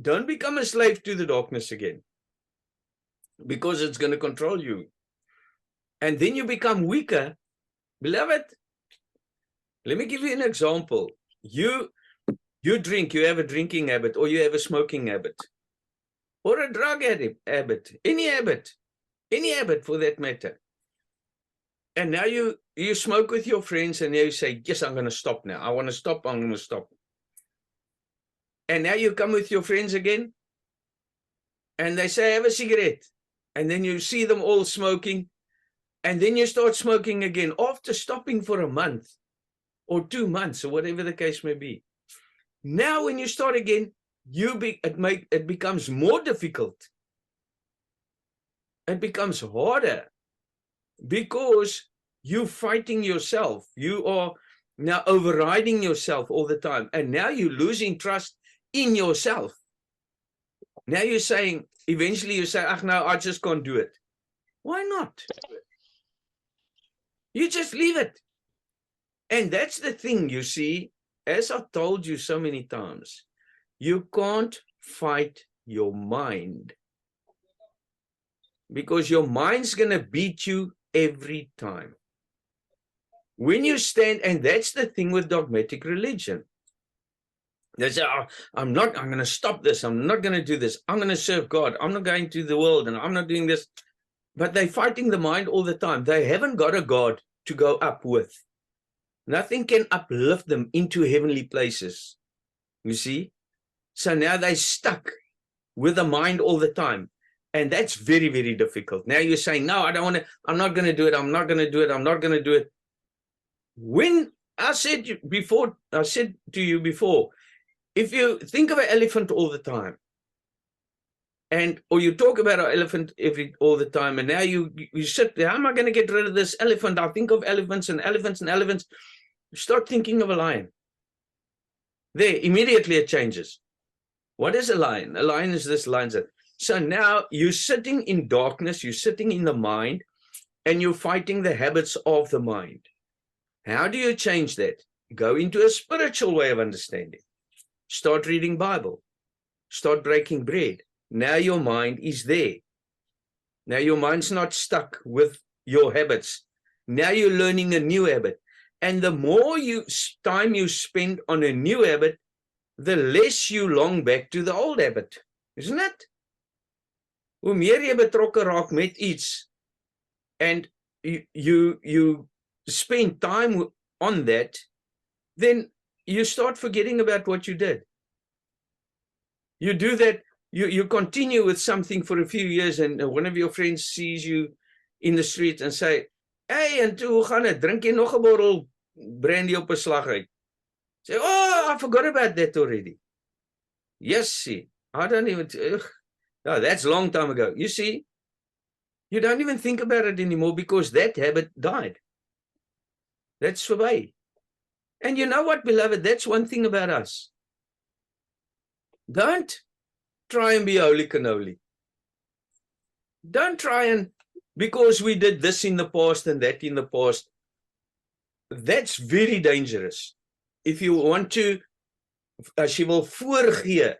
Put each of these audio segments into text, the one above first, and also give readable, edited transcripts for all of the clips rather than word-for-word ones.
Don't become a slave to the darkness again, because it's going to control you. And then you become weaker. Beloved, let me give you an example. You drink, you have a drinking habit, or you have a smoking habit, or a drug habit, any habit for that matter. And now you smoke with your friends, and you say, yes, I'm going to stop now. I want to stop, I'm going to stop. And now you come with your friends again, and they say, have a cigarette. And then you see them all smoking, and then you start smoking again after stopping for a month or 2 months or whatever the case may be. Now when you start again, it becomes more difficult. It becomes harder because you're fighting yourself. You are now overriding yourself all the time. And now you're losing trust in yourself. Now you're saying, eventually you say, no, I just can't do it. Why not? You just leave it. And that's the thing, you see, as I've told you so many times, you can't fight your mind, because your mind's going to beat you every time. When you stand, and that's the thing with dogmatic religion. They say, I'm going to stop this. I'm not going to do this. I'm going to serve God. I'm not going to the world, and I'm not doing this. But they're fighting the mind all the time. They haven't got a God to go up with. Nothing can uplift them into heavenly places. You see? So now they're stuck with the mind all the time. And that's very, very difficult. Now you're saying, no, I don't want to, I'm not going to do it. I'm not going to do it. I'm not going to do it. When I said to you before, if you think of an elephant all the time, or you talk about an elephant all the time, and now you sit there, how am I going to get rid of this elephant? I think of elephants and elephants and elephants. Start thinking of a lion. There, immediately it changes. What is a lion? A lion is this lion. So now you're sitting in darkness, you're sitting in the mind, and you're fighting the habits of the mind. How do you change that? Go into a spiritual way of understanding. Start reading Bible. Start breaking bread. Now your mind is there. Now your mind's not stuck with your habits. Now you're learning a new habit. And the more time you spend on a new habit, the less you long back to the old habit. Isn't it? Hoe meer jy betrokke raak met iets, and you spend time on that, then you start forgetting about what you did. You do that, you continue with something for a few years, and one of your friends sees you in the street and say, hey, en toe, hoe gaan het? Drink jy nog 'n bottel brandy op 'n slag uit? Say, oh, I forgot about that already. Yes, see, I don't even, no, that's a long time ago. You see, you don't even think about it anymore because that habit died. That's verby. And you know what, beloved, that's one thing about us. Don't try and be holy cannoli. Don't try and, because we did this in the past and that in the past. That's very dangerous. If you want to, as jy wil voorgee,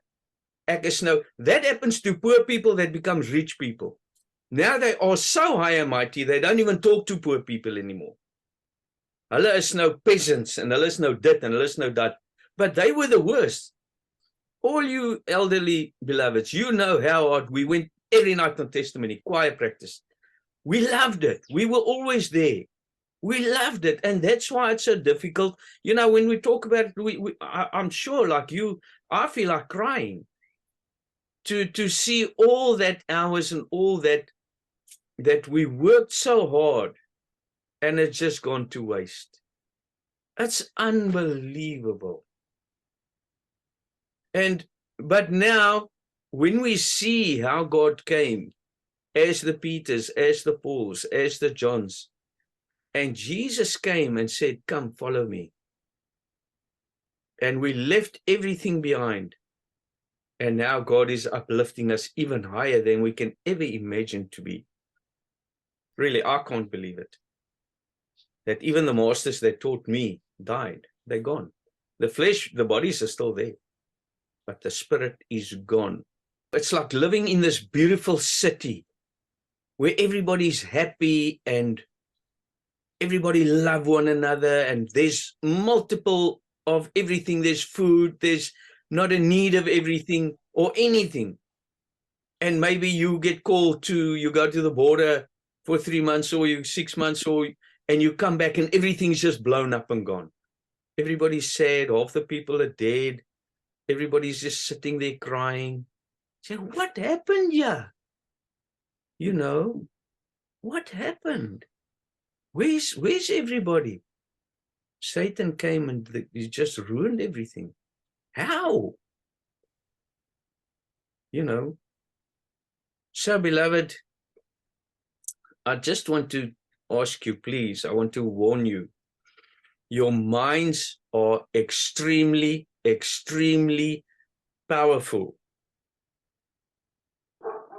ek is nou, that happens to poor people that becomes rich people. Now they are so high and mighty, they don't even talk to poor people anymore. Hulle is nou peasants, and hulle is nou dit, and hulle is nou dat. But they were the worst. All you elderly beloveds, you know how hard we went every night on testimony, choir practice. We loved it. We were always there. We loved it. And that's why it's so difficult. You know, when we talk about it, I'm sure, like you, I feel like crying to see all that hours and all that we worked so hard, and it's just gone to waste. It's unbelievable. But now, when we see how God came, as the Peters, as the Pauls, as the Johns, and Jesus came and said, come, follow me. And we left everything behind. And now God is uplifting us even higher than we can ever imagine to be. Really, I can't believe it. That even the masters that taught me died. They're gone. The flesh, the bodies are still there. but the spirit is gone. It's like living in this beautiful city where everybody's happy and everybody love one another, and there's multiple of everything. There's food, there's not a need of everything or anything. And maybe you get called to, you go to the border for 3 months or 6 months, and you come back and everything's just blown up and gone. Everybody's sad, half the people are dead. Everybody's just sitting there crying. Say, what happened here? You know, what happened? Where's everybody? Satan came and he just ruined everything. How? You know. So, beloved, I just want to ask you, please, I want to warn you. Your minds are extremely, extremely powerful.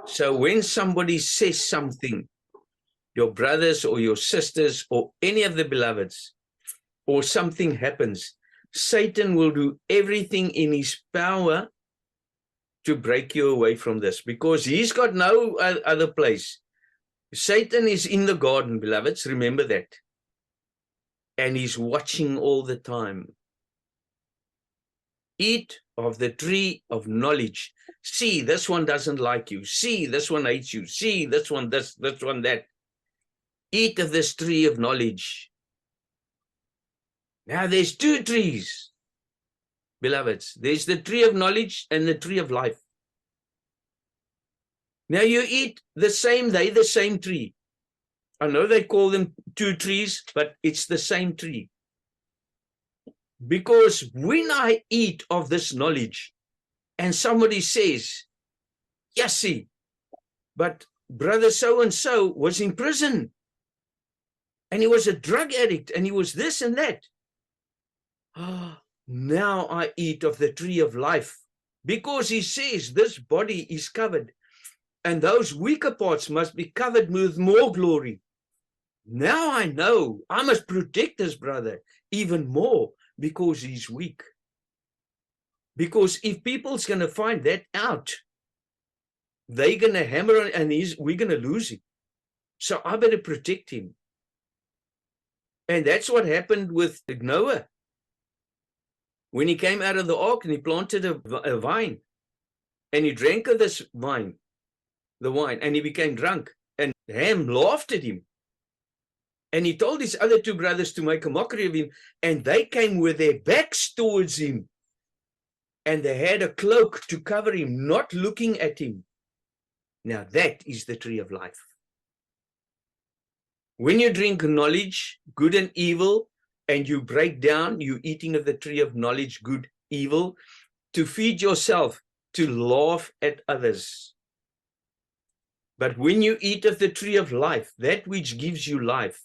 So when somebody says something, your brothers or your sisters or any of the beloveds, or something happens, Satan will do everything in his power to break you away from this, because he's got no other place. Satan is in the garden, beloveds, remember that. And he's watching all the time. Eat of the tree of knowledge. See, this one doesn't like you. See, this one hates you. See, this one this one that. Eat of this tree of knowledge. Now there's two trees, beloveds. There's the tree of knowledge and the tree of life. Now you eat the same tree. I know they call them two trees, but it's the same tree. Because when I eat of this knowledge and somebody says, yes, see, but brother so-and-so was in prison and he was a drug addict and he was this and that. Oh, now I eat of the tree of life, because he says this body is covered and those weaker parts must be covered with more glory. Now I know I must protect this brother even more because he's weak. Because if people's going to find that out, they're going to hammer on and we're going to lose him. So I better protect him. And that's what happened with Noah. When he came out of the ark and he planted a vine, and he drank of this wine, the wine, and he became drunk, and Ham laughed at him. And he told his other two brothers to make a mockery of him, and they came with their backs towards him, and they had a cloak to cover him, not looking at him. Now that is the tree of life. When you drink knowledge, good and evil, and you break down, you eating of the tree of knowledge, good, evil, to feed yourself, to laugh at others. But when you eat of the tree of life, that which gives you life,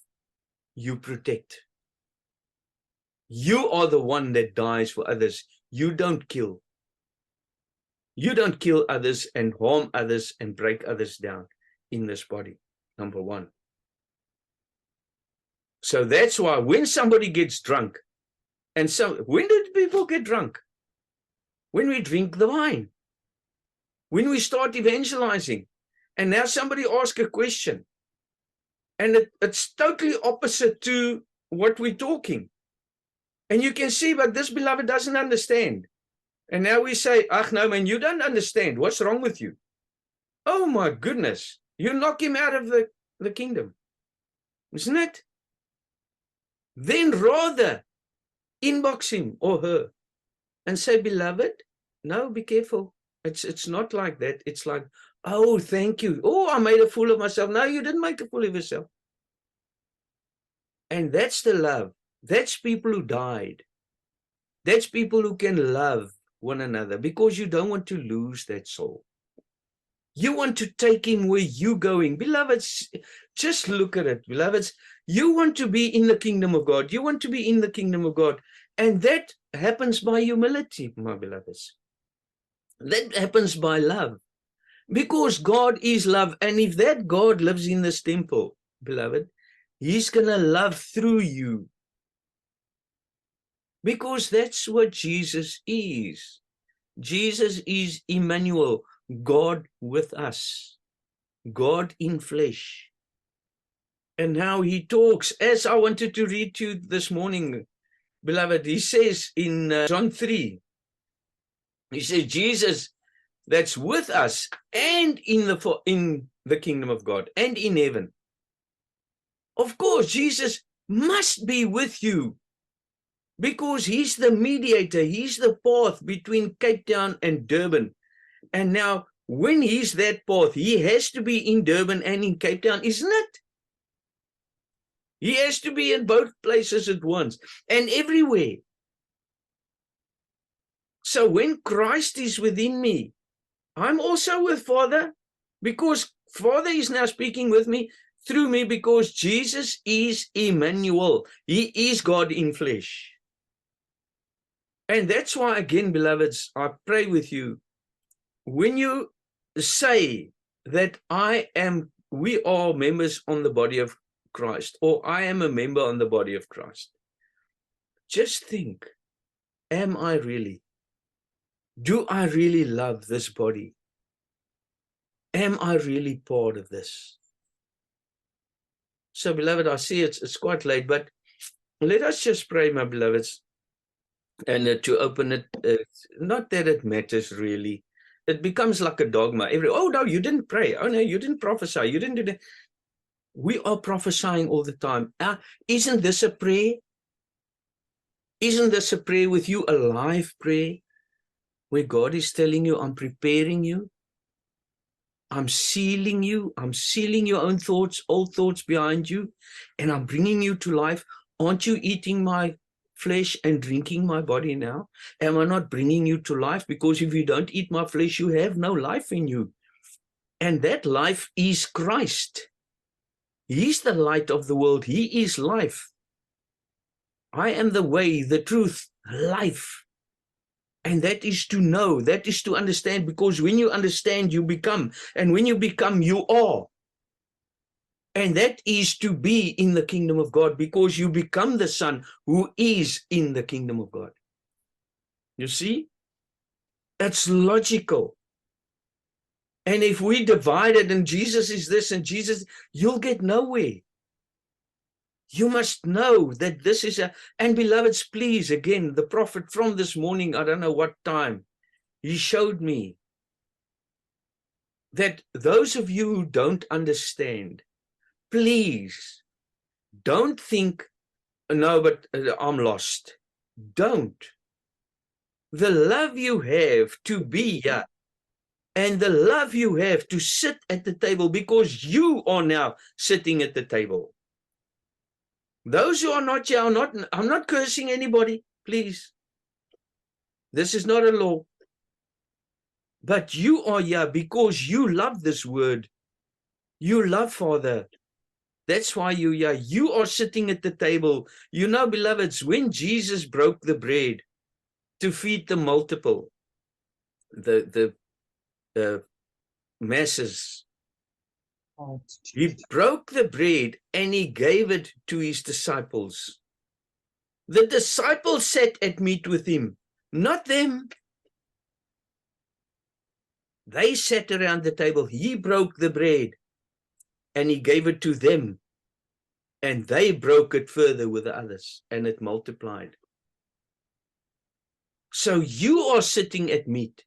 you protect. You are the one that dies for others. You don't kill. You don't kill others and harm others and break others down in this body, number one. So that's why when somebody gets drunk, and when did people get drunk? When we drink the wine. When we start evangelizing. And now somebody asks a question. And it's totally opposite to what we're talking. And you can see, but this beloved doesn't understand. And now we say, ach no, man, you don't understand. What's wrong with you? Oh my goodness. You knock him out of the kingdom. Isn't it? Then rather inbox him or her and say, beloved, no, be careful. It's not like that. It's like, oh, thank you. Oh, I made a fool of myself. No, you didn't make a fool of yourself. And that's the love. That's people who died. That's people who can love one another, because you don't want to lose that soul. You want to take him where you're going. Beloveds, just look at it. Beloveds, you want to be in the kingdom of God. You want to be in the kingdom of God. And that happens by humility, my beloveds. That happens by love. Because God is love. And if that God lives in this temple, beloved, he's going to love through you. Because that's what Jesus is. Jesus is Emmanuel, God with us, God in flesh. And now he talks, as I wanted to read to you this morning, beloved, he says in John 3, he says, Jesus that's with us and in the kingdom of God and in heaven. Of course, Jesus must be with you because he's the mediator. He's the path between Cape Town and Durban. And now when he's that path, he has to be in Durban and in Cape Town, isn't it? He has to be in both places at once and everywhere. So when Christ is within me, I'm also with Father, because Father is now speaking with me through me, because Jesus is Emmanuel. He is God in flesh. And that's why, again, beloveds, I pray with you, when you say that we are members on the body of Christ, or I am a member on the body of Christ, just think, am I really? Do I really love this body? Am I really part of this? So, beloved, I see it's quite late, but let us just pray, my beloveds, and to open it, not that it matters really. It becomes like a dogma. Oh, no, you didn't pray. Oh, no, you didn't prophesy. You didn't do that. We are prophesying all the time. Isn't this a prayer? Isn't this a prayer with you, a live prayer, where God is telling you, I'm preparing you, I'm sealing you, I'm sealing your own thoughts, old thoughts behind you, and I'm bringing you to life. Aren't you eating my flesh and drinking my body now? Am I not bringing you to life? Because if you don't eat my flesh, you have no life in you. And that life is Christ. He's the light of the world. He is life. I am the way, the truth, life. And that is to know, that is to understand, because when you understand, you become. And when you become, you are. And that is to be in the kingdom of God, because you become the son who is in the kingdom of God. You see? That's logical. And if we divide it and Jesus is this and Jesus, you'll get nowhere. You must know that this is and beloveds, please, again, the prophet from this morning, I don't know what time, he showed me that those of you who don't understand, please don't think, no, but I'm lost. Don't. The love you have to be here, and the love you have to sit at the table, because you are now sitting at the table. Those who are not here, I'm not cursing anybody, please. This is not a law. But you are here because you love this word. You love Father. That's why you're here. You are sitting at the table. You know, beloveds, when Jesus broke the bread to feed the multiple, the masses, he broke the bread and he gave it to his disciples. The disciples sat at meat with him, not them. They sat around the table. He broke the bread and he gave it to them. And they broke it further with the others, and it multiplied. So you are sitting at meat.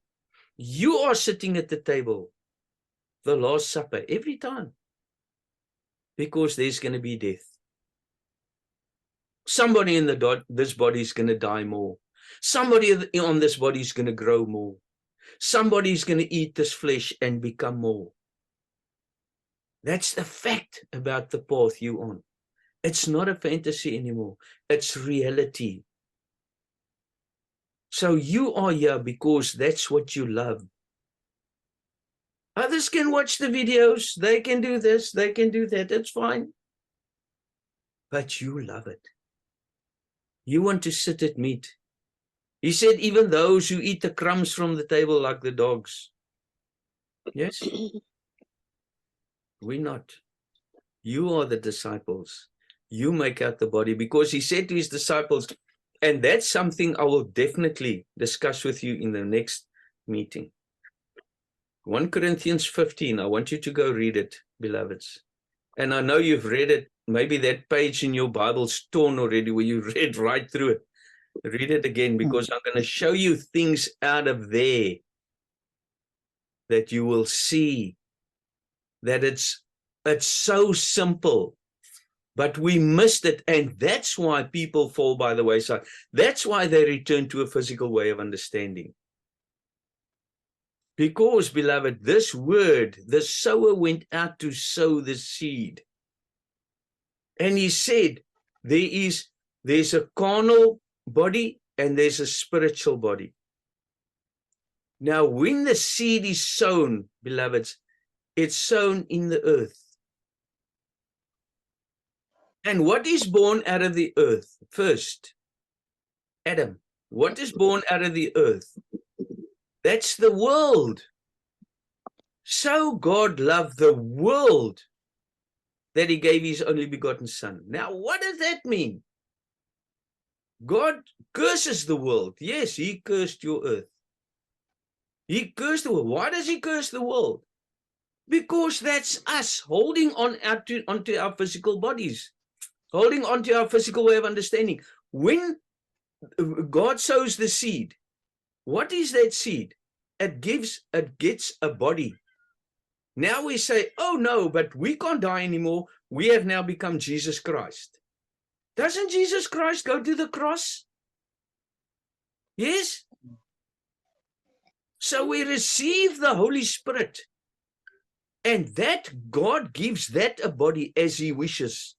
You are sitting at the table, the Last Supper, every time. Because there's going to be death. Somebody in this body is going to die more. Somebody on this body is going to grow more. Somebody is going to eat this flesh and become more. That's the fact about the path you're on. It's not a fantasy anymore. It's reality. So you are here because that's what you love. Others can watch the videos. They can do this. They can do that. It's fine. But you love it. You want to sit at meat. He said, even those who eat the crumbs from the table like the dogs. Yes? We're not. You are the disciples. You make out the body, because he said to his disciples, and that's something I will definitely discuss with you in the next meeting. 1 Corinthians 15. I want you to go read it, beloveds. And I know you've read it. Maybe that page in your Bible's torn already where you read right through it. Read it again, because I'm going to show you things out of there that you will see that it's so simple, but we missed it. And that's why people fall by the wayside. That's why they return to a physical way of understanding. Because, beloved, this word, the sower went out to sow the seed. And he said, there's a carnal body and there's a spiritual body. Now, when the seed is sown, beloveds, it's sown in the earth. And what is born out of the earth? First, Adam. What is born out of the earth? That's the world. So God loved the world that he gave his only begotten son. Now, what does that mean? God curses the world. Yes, he cursed your earth. He cursed the world. Why does he curse the world? Because that's us holding on onto our physical bodies, holding onto our physical way of understanding. When God sows the seed, what is that seed? It gets a body. Now we say, oh no, but we can't die anymore. We have now become Jesus Christ. Doesn't Jesus Christ go to the cross? Yes. So we receive the Holy Spirit, and that God gives that a body as he wishes.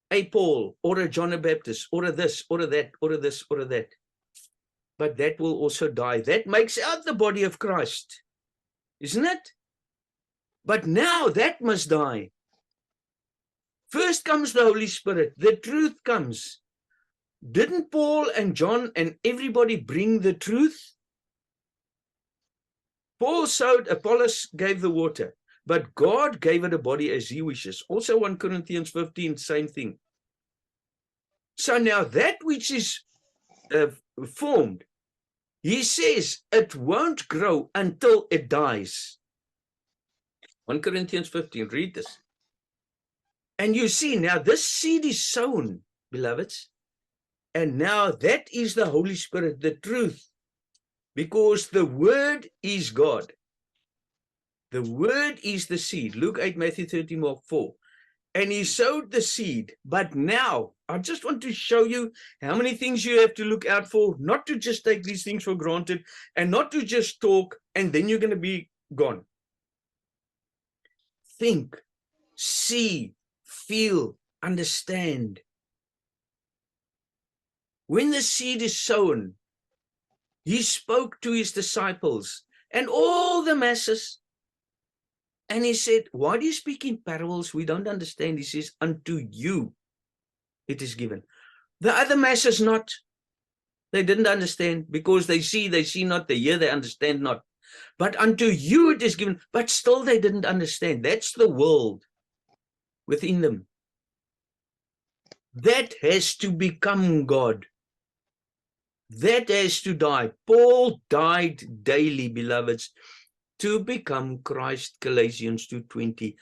A Paul or a John the Baptist or a this or a that or a this or a that. But that will also die. That makes out the body of Christ, isn't it? But now that must die. First comes the Holy Spirit. The truth comes. Didn't Paul and John and everybody bring the truth? Paul sowed, Apollos gave the water, but God gave it a body as he wishes. Also 1 Corinthians 15, same thing. So now that which is formed, he says it won't grow until it dies. 1 Corinthians 15, read this. And you see, now this seed is sown, beloveds, and now that is the Holy Spirit, the truth, because the word is God. The word is the seed. Luke 8, Matthew 13, Mark 4. And he sowed the seed. But now, I just want to show you how many things you have to look out for, not to just take these things for granted, and not to just talk, and then you're going to be gone. Think, see, feel, understand. When the seed is sown, he spoke to his disciples and all the masses. And he said, why do you speak in parables? We don't understand. He says, unto you it is given. The other masses not. They didn't understand because they see not, they hear, they understand not. But unto you it is given. But still they didn't understand. That's the world within them. That has to become God. That has to die. Paul died daily, beloveds, to become Christ. Galatians 2:20.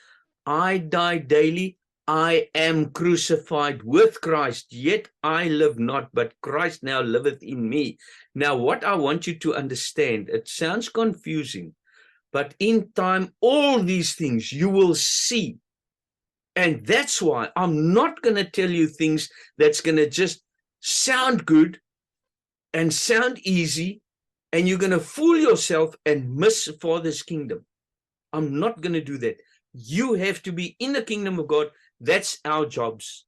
I die daily. I am crucified with Christ, yet I live not, but Christ now liveth in me. Now, what I want you to understand, it sounds confusing, but in time, all these things you will see. And that's why I'm not going to tell you things that's going to just sound good and sound easy, and you're going to fool yourself and miss Father's kingdom. I'm not going to do that. You have to be in the kingdom of God. That's our jobs.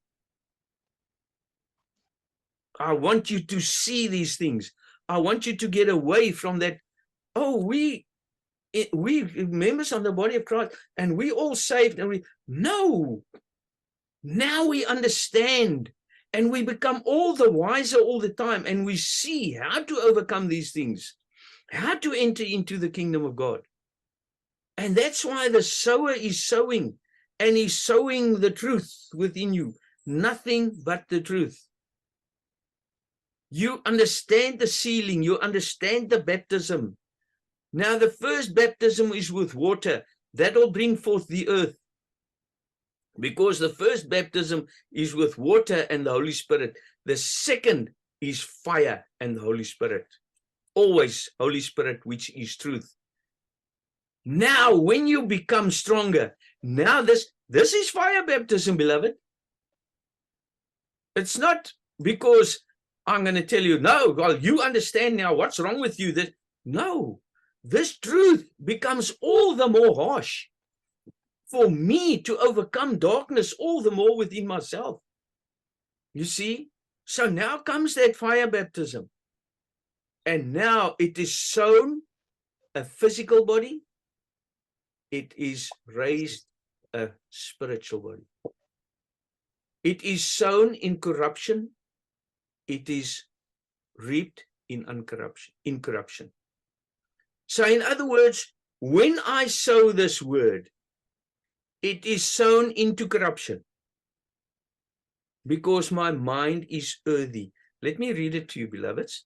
I want you to see these things. I want you to get away from that. Oh, we members of the body of Christ, and we all saved, and no. Now we understand, and we become all the wiser all the time, and we see how to overcome these things, how to enter into the kingdom of God. And that's why the sower is sowing, and he's sowing the truth within you, nothing but the truth. You understand the sealing, you understand the baptism, Now, the first baptism is with water. That will bring forth the earth. Because the first baptism is with water and the Holy Spirit. The second is fire and the Holy Spirit. Always Holy Spirit, which is truth. Now, when you become stronger, now this is fire baptism, beloved. It's not because I'm going to tell you, no, well, you understand now what's wrong with you. No, this truth becomes all the more harsh for me to overcome darkness all the more within myself. You see? So now comes that fire baptism. And now it is sown a physical body. It is raised a spiritual body. It is sown in corruption. It is reaped in incorruption. So in other words, when I sow this word, it is sown into corruption because my mind is earthy. Let me read it to you, beloveds.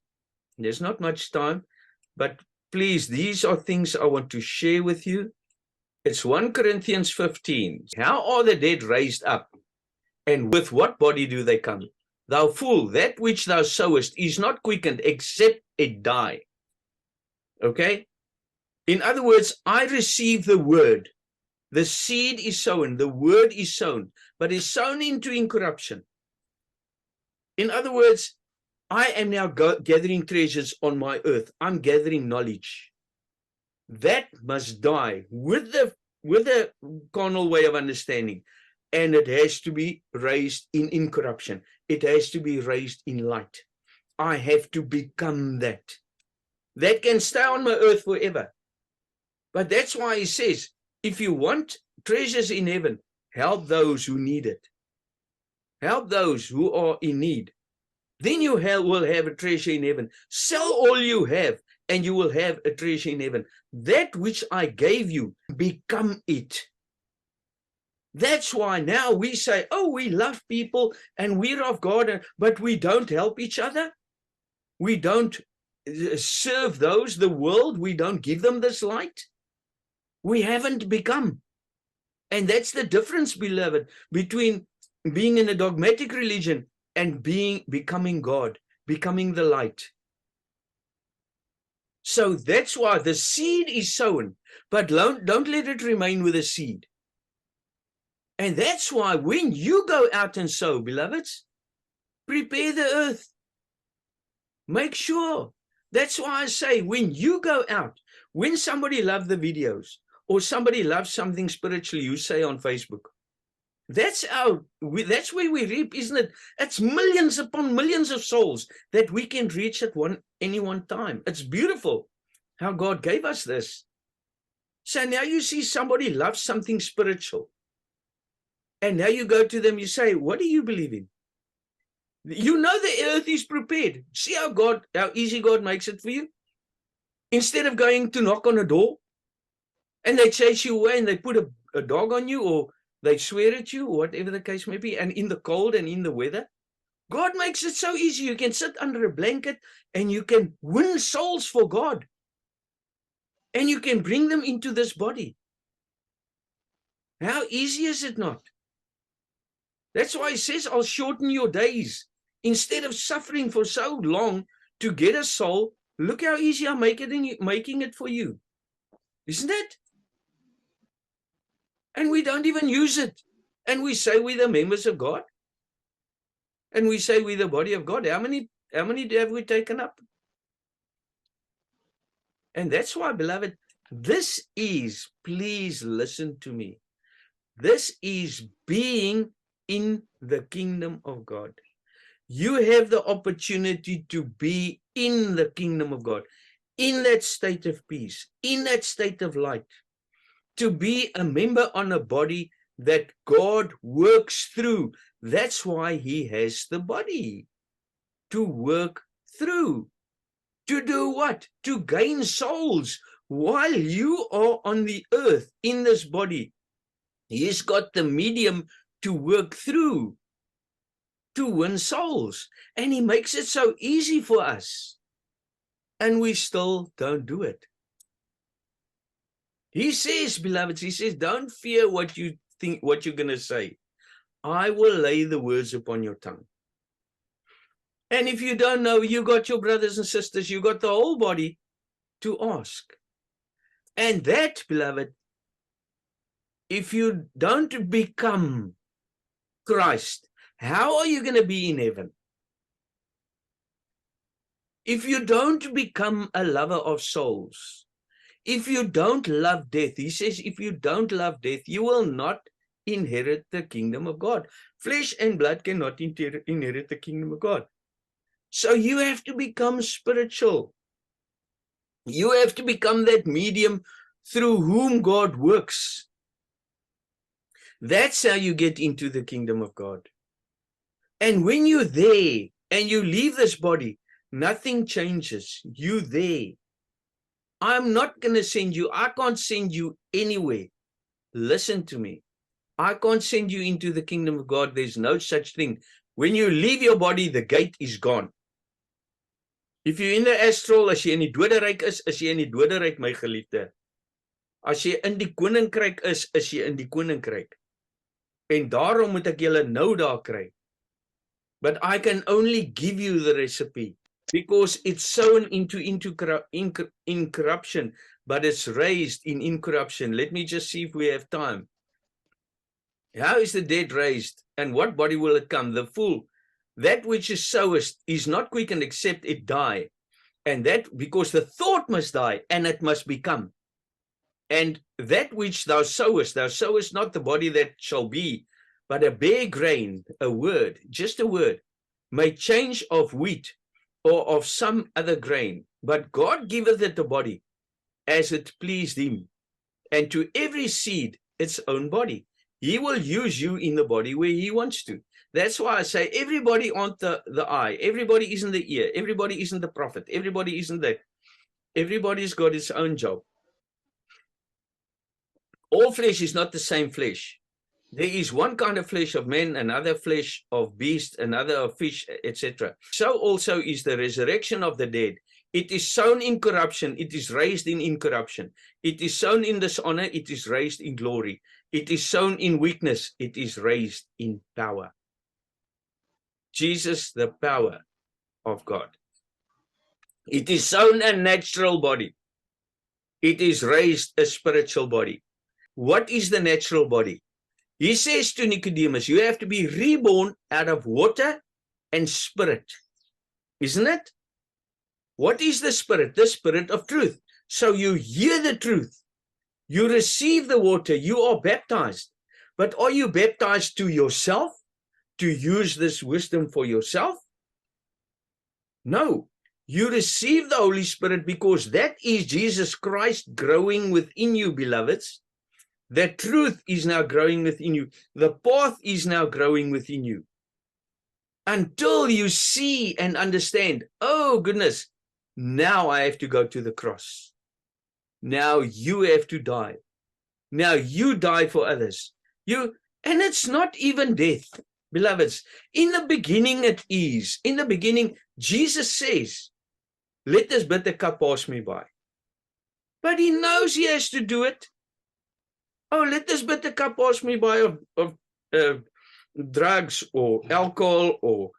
There's not much time, but please, these are things I want to share with you. It's 1 Corinthians 15. How are the dead raised up? And with what body do they come? Thou fool, that which thou sowest is not quickened except it die. Okay? In other words, I receive the word. The seed is sown, the word is sown, but is sown into incorruption. In other words, I am now gathering treasures on my earth. I'm gathering knowledge. That must die with the carnal way of understanding. And it has to be raised in incorruption. It has to be raised in light. I have to become that. That can stay on my earth forever. But that's why he says, if you want treasures in heaven, help those who need it. Help those who are in need. Then you will have a treasure in heaven. Sell all you have, and you will have a treasure in heaven. That which I gave you, become it. That's why now we say, oh, we love people and we're of God, but we don't help each other. We don't serve those, the world. We don't give them this light. We haven't become. And that's the difference, beloved, between being in a dogmatic religion and becoming God, becoming the light. So that's why the seed is sown, but don't let it remain with a seed. And that's why when you go out and sow, beloveds, prepare the earth. Make sure. That's why I say when you go out, when somebody loves the videos or somebody loves something spiritually, you say on Facebook, that's where we reap, isn't it? It's millions upon millions of souls that we can reach at any one time. It's beautiful how God gave us this. So now you see somebody loves something spiritual. And now you go to them, you say, what do you believe in? You know the earth is prepared. See how easy God makes it for you? Instead of going to knock on a door and they chase you away and they put a dog on you or they swear at you or whatever the case may be, and in the cold and in the weather, God makes it so easy. You can sit under a blanket and you can win souls for God. And you can bring them into this body. How easy is it not? That's why he says, I'll shorten your days. Instead of suffering for so long to get a soul, look how easy I'm making it for you. Isn't it? And we don't even use it. And we say we're the members of God. And we say we're the body of God. How many have we taken up? And that's why, beloved, this is, please listen to me. This is being in the kingdom of God. You have the opportunity to be in the kingdom of God, in that state of peace, in that state of light, to be a member on a body that God works through. That's why he has the body, to work through. To do what? To gain souls while you are on the earth in this body. He's got the medium to work through, to win souls. And he makes it so easy for us. And we still don't do it. He says, beloveds, he says, don't fear what you think, what you're going to say. I will lay the words upon your tongue. And if you don't know, you got your brothers and sisters, you got the whole body to ask. And that, beloved, if you don't become Christ, how are you going to be in heaven? If you don't become a lover of souls, if you don't love death, he says, if you don't love death, you will not inherit the kingdom of God. Flesh and blood cannot inherit the kingdom of God. So you have to become spiritual. You have to become that medium through whom God works. That's how you get into the kingdom of God. And when you're there and you leave this body, nothing changes. You there. I'm not going to send you. I can't send you anywhere. Listen to me. I can't send you into the kingdom of God. There's no such thing. When you leave your body, the gate is gone. If you're in the astral, as jy in die doderyk is jy in die doderyk, my geliefde. As jy in die koninkryk is jy in die koninkryk. En daarom moet ek julle nou daar kry. But I can only give you the recipe because it's sown into incorruption, but it's raised in incorruption. Let me just see if we have time. How is the dead raised? And what body will it come? The full. That which is sowest is not quickened except it die. And that because the thought must die and it must become. And that which thou sowest not the body that shall be, but a bare grain, a word, just a word, may change of wheat or of some other grain. But God giveth it a body as it pleased him, and to every seed its own body. He will use you in the body where he wants to. That's why I say everybody aren't the eye, everybody isn't the ear, everybody isn't the prophet, everybody isn't that. Everybody's got his own job. All flesh is not the same flesh. There is one kind of flesh of men, another flesh of beast, another of fish, etc. So also is the resurrection of the dead. It is sown in corruption, it is raised in incorruption. It is sown in dishonor, it is raised in glory. It is sown in weakness, it is raised in power. Jesus, the power of God. It is sown a natural body. It is raised a spiritual body. What is the natural body? He says to Nicodemus, you have to be reborn out of water and spirit. Isn't it? What is the spirit? The spirit of truth. So you hear the truth. You receive the water. You are baptized. But are you baptized to yourself? To use this wisdom for yourself? No. You receive the Holy Spirit because that is Jesus Christ growing within you, beloveds. The truth is now growing within you. The path is now growing within you. Until you see and understand, oh goodness, now I have to go to the cross. Now you have to die. Now you die for others. And it's not even death, beloveds. In the beginning it is. In the beginning, Jesus says, let this bitter cup pass me by. But he knows he has to do it. Oh, let this bitter cup pass me by of drugs or alcohol or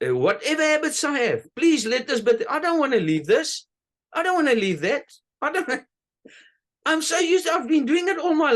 whatever habits I have. Please let this bitter. I don't want to leave this. I don't want to leave that. I'm so used to, I've been doing it all my life.